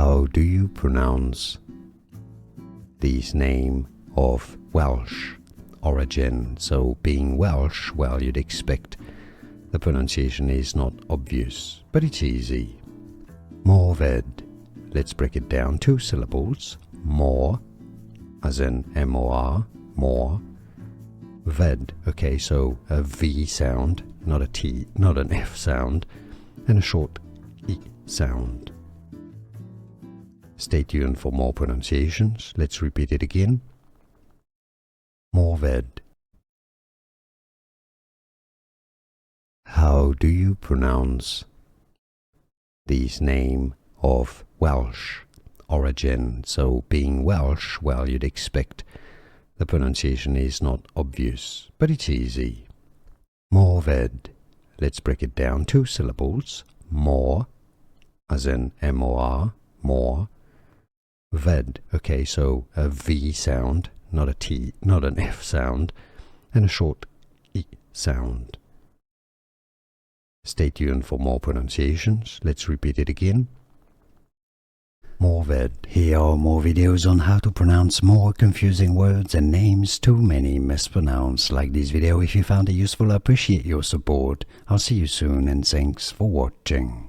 How do you pronounce this name of Welsh origin? So being Welsh, well, you'd expect the pronunciation is not obvious, but it's easy. Morfydd. Let's break it down. 2 syllables. Mor, as in M-O-R, more. Ved, okay, so a V sound, not a T, not an F sound, and a short E sound. Stay tuned for more pronunciations. Let's repeat it again. Morfydd. How do you pronounce this name of Welsh origin? So being Welsh, well, you'd expect the pronunciation is not obvious, but it's easy. Morfydd. Let's break it down. 2 syllables. Mor, as in M-O-R, more. Ved, okay, so a V sound, not a T, not an F sound, and a short E sound. Stay tuned for more pronunciations. Let's repeat it again. Morfydd. Here are more videos on how to pronounce more confusing words and names too many mispronounced. Like this video if you found it useful. I appreciate your support. I'll see you soon and thanks for watching.